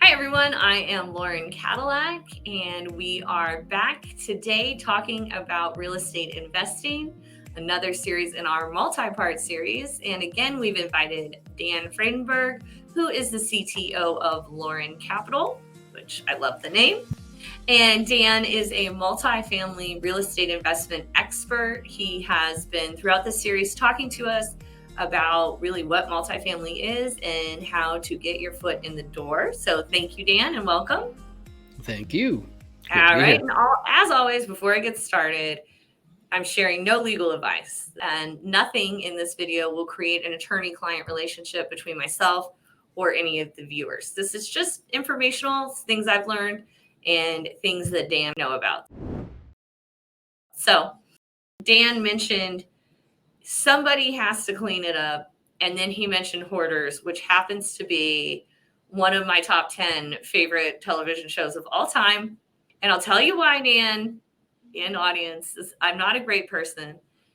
Hi, everyone. I am Lauren Cadillac, and we are back today talking about real estate investing, another series in our multi-part series. And again, we've invited Dan Fradenburgh, who is the CTO of Lauren Capital, which I love the name. And Dan is a multifamily real estate investment expert. He has been throughout the series talking to us about really what multifamily is and how to get your foot in the door. So thank you, Dan, and welcome. Thank you. All right. And as always, before I get started, I'm sharing no legal advice, and nothing in this video will create an attorney-client relationship between myself or any of the viewers. This is just informational, things I've learned and things that Dan know about. So Dan mentioned somebody has to clean it up. And then he mentioned Hoarders, which happens to be one of my top 10 favorite television shows of all time. And I'll tell you why, Dan, and audience, I'm not a great person.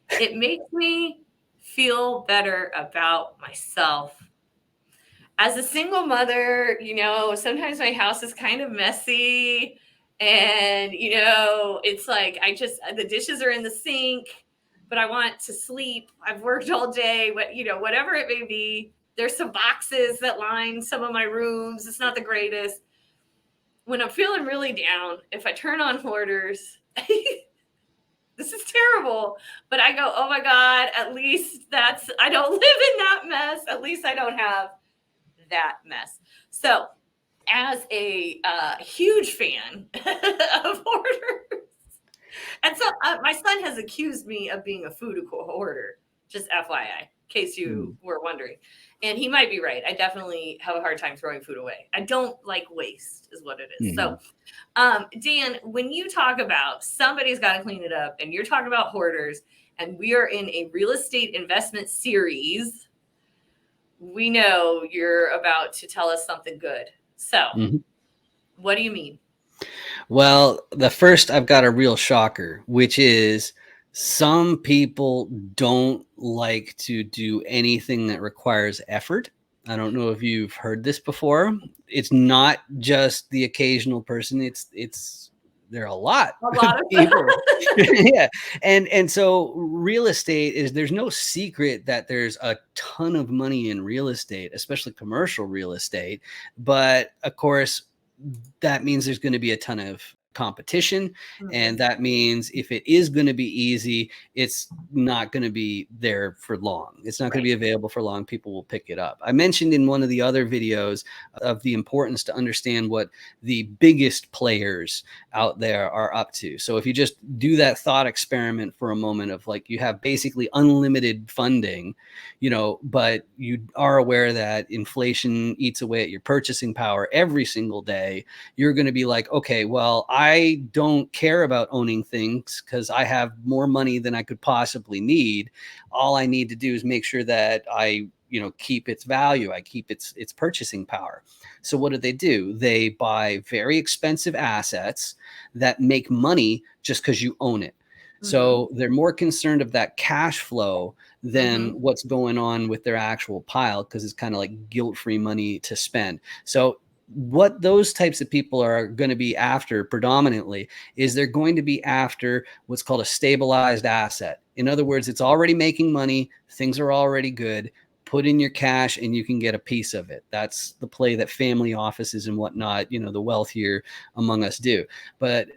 It makes me feel better about myself. As a single mother, sometimes my house is kind of messy. And, it's like the dishes are in the sink, but I want to sleep. I've worked all day, whatever it may be. There's some boxes that line some of my rooms. It's not the greatest. When I'm feeling really down, if I turn on Hoarders, this is terrible, but I go, oh my God, at least I don't live in that mess. At least I don't have that mess. So as a huge fan of Hoarders, and so my son has accused me of being a food hoarder, just FYI, in case you were wondering. And he might be right. I definitely have a hard time throwing food away. I don't like waste is what it is. So, Dan, when you talk about somebody's got to clean it up and you're talking about hoarders, and we are in a real estate investment series, we know you're about to tell us something good. So what do you mean? Well, the first, I've got a real shocker, which is some people don't like to do anything that requires effort. I don't know if you've heard this before. It's not just the occasional person. There are a lot of people. Yeah. And so real estate there's no secret that there's a ton of money in real estate, especially commercial real estate. But of course, that means there's going to be a ton of competition. And that means if it is going to be easy, it's not going to be there for long. It's not going to be available for long. People will pick it up. I mentioned in one of the other videos of the importance to understand what the biggest players out there are up to. So if you just do that thought experiment for a moment of like, you have basically unlimited funding, but you are aware that inflation eats away at your purchasing power every single day, you're going to be like, okay, well, I don't care about owning things because I have more money than I could possibly need. All I need to do is make sure that I keep its value. I keep its purchasing power. So what do? They buy very expensive assets that make money just because you own it. So they're more concerned of that cash flow than what's going on with their actual pile, because it's kind of like guilt-free money to spend. So what those types of people are going to be after predominantly is they're going to be after what's called a stabilized asset. In other words, it's already making money. Things are already good. Put in your cash and you can get a piece of it. That's the play that family offices and whatnot, the wealthier among us do. But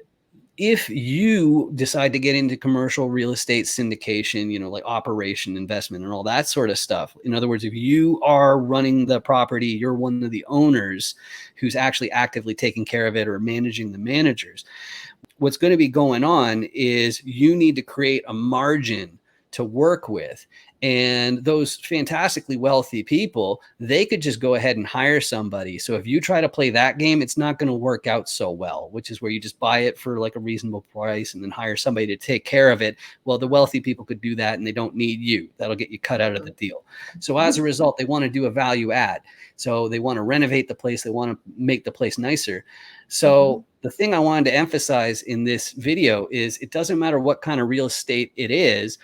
if you decide to get into commercial real estate syndication, like operation, investment, and all that sort of stuff, in other words, if you are running the property, you're one of the owners who's actually actively taking care of it or managing the managers, what's going to be going on is you need to create a margin to work with. And those fantastically wealthy people, they could just go ahead and hire somebody. So if you try to play that game, it's not going to work out so well, which is where you just buy it for like a reasonable price and then hire somebody to take care of it. Well, the wealthy people could do that and they don't need you. That'll get you cut out of the deal. So as a result, they want to do a value add. So they want to renovate the place. They want to make the place nicer. So the thing I wanted to emphasize in this video is it doesn't matter what kind of real estate it is.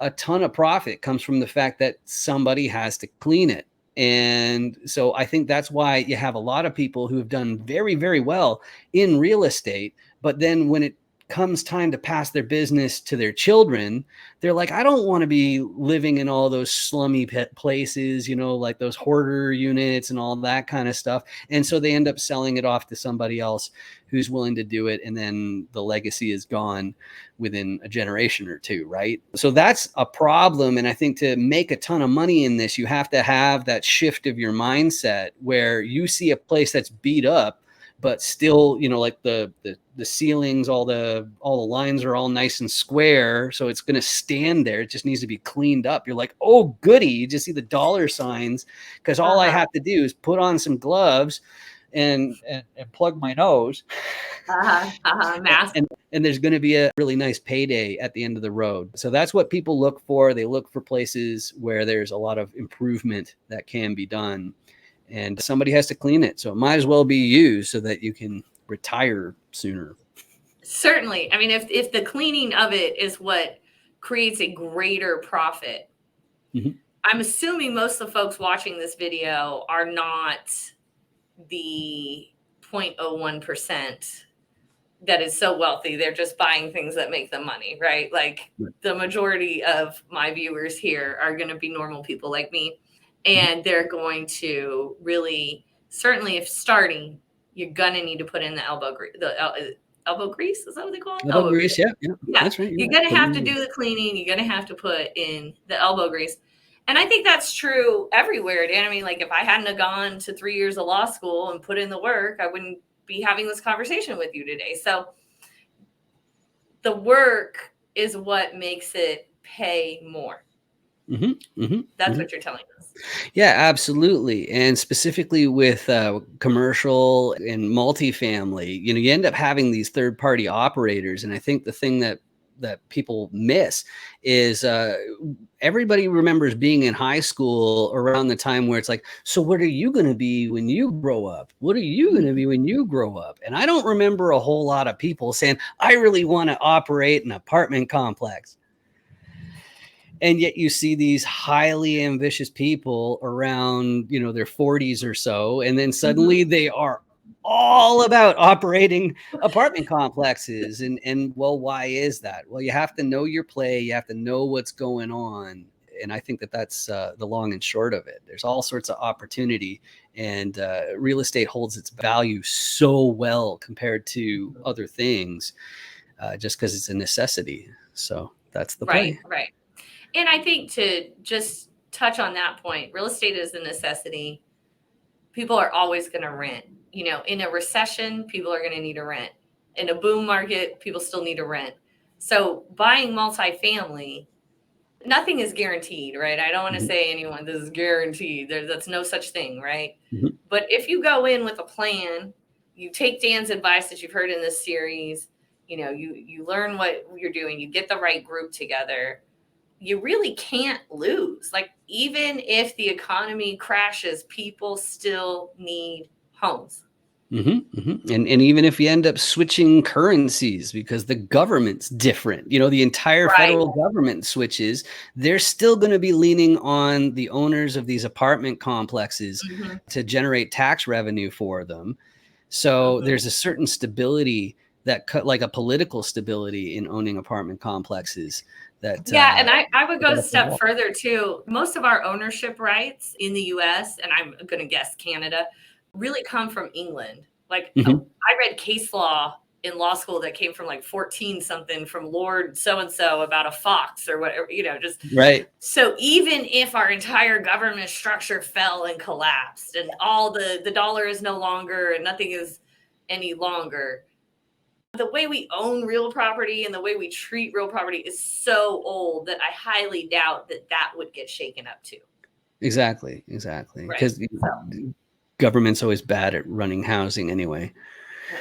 A ton of profit comes from the fact that somebody has to clean it. And so I think that's why you have a lot of people who have done very, very well in real estate. But then when it comes time to pass their business to their children, they're like, I don't want to be living in all those slummy places, like those hoarder units and all that kind of stuff. And so they end up selling it off to somebody else who's willing to do it. And then the legacy is gone within a generation or two, right? So that's a problem. And I think to make a ton of money in this, you have to have that shift of your mindset where you see a place that's beat up, but still, like the ceilings, all the lines are all nice and square, so it's going to stand there. It just needs to be cleaned up. You're like, oh goody, you just see the dollar signs, because all I have to do is put on some gloves and plug my nose. Mask. And there's going to be a really nice payday at the end of the road. So that's what people look for. They look for places where there's a lot of improvement that can be done, and somebody has to clean it. So it might as well be used so that you can retire sooner. Certainly. I mean, if the cleaning of it is what creates a greater profit, I'm assuming most of the folks watching this video are not the 0.01% that is so wealthy. They're just buying things that make them money, right? Like the majority of my viewers here are going to be normal people like me. And they're going to really, certainly if starting, you're going to need to put in the elbow grease. Elbow grease, is that what they call it? Elbow grease, yeah, that's right. You're going to have to do the cleaning. You're going to have to put in the elbow grease. And I think that's true everywhere, Dan. I mean, like if I hadn't have gone to 3 years of law school and put in the work, I wouldn't be having this conversation with you today. So the work is what makes it pay more. That's what you're telling us. Yeah, absolutely. And specifically with commercial and multifamily, you end up having these third-party operators. And I think the thing that people miss is everybody remembers being in high school around the time where it's like, so what are you going to be when you grow up? What are you going to be when you grow up? And I don't remember a whole lot of people saying, I really want to operate an apartment complex. And yet you see these highly ambitious people around, their 40s or so, and then suddenly they are all about operating apartment complexes. And well, why is that? Well, you have to know your play. You have to know what's going on. And I think that that's the long and short of it. There's all sorts of opportunity, and real estate holds its value so well compared to other things, just because it's a necessity. So that's the play. Right. And I think to just touch on that point, real estate is a necessity. People are always going to rent. In a recession, people are going to need to rent. In a boom market, people still need to rent. So buying multifamily, nothing is guaranteed, right? I don't want to say anyone this is guaranteed. That's no such thing, right? But if you go in with a plan, you take Dan's advice that you've heard in this series, you learn what you're doing, you get the right group together, you really can't lose. Like, even if the economy crashes, people still need homes. And even if you end up switching currencies because the government's different, the entire federal government switches, they're still going to be leaning on the owners of these apartment complexes to generate tax revenue for them. So there's a certain stability like a political stability in owning apartment complexes. And I would go a step further too. Most of our ownership rights in the US, and I'm going to guess Canada, really come from England. Like I read case law in law school that came from like 14 something from Lord so-and-so about a fox or whatever, just right. So even if our entire government structure fell and collapsed and all the dollar is no longer and nothing is any longer, the way we own real property and the way we treat real property is so old that I highly doubt that would get shaken up too. Exactly. Because government's always bad at running housing anyway.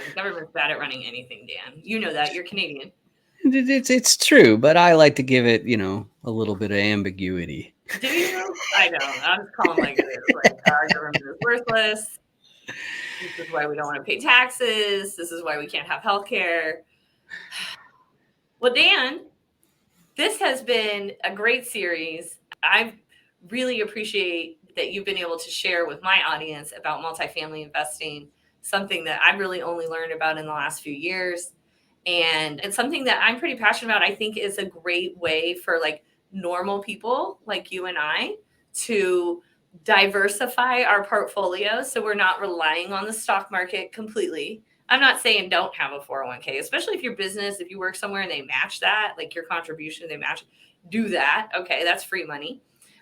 The government's bad at running anything, Dan. You know that. You're Canadian. It's true, but I like to give it, a little bit of ambiguity. Do you? I don't. I'm just calling like it is. Like, our government is worthless. This is why we don't want to pay taxes. This is why we can't have health care. Well, Dan, this has been a great series. I really appreciate that you've been able to share with my audience about multifamily investing, something that I've really only learned about in the last few years. And it's something that I'm pretty passionate about. I think is a great way for like normal people like you and I to diversify our portfolio so we're not relying on the stock market completely. I'm not saying don't have a 401k, especially if your business, if you work somewhere and they match that, like your contribution, they match, do that. Okay, that's free money.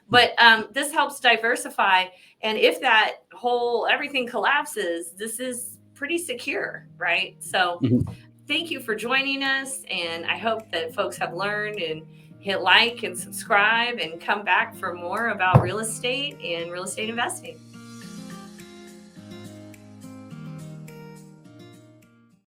But this helps diversify. And if that whole everything collapses, this is pretty secure, right? So Mhm. thank you for joining us. And I hope that folks have learned and hit like and subscribe and come back for more about real estate and real estate investing.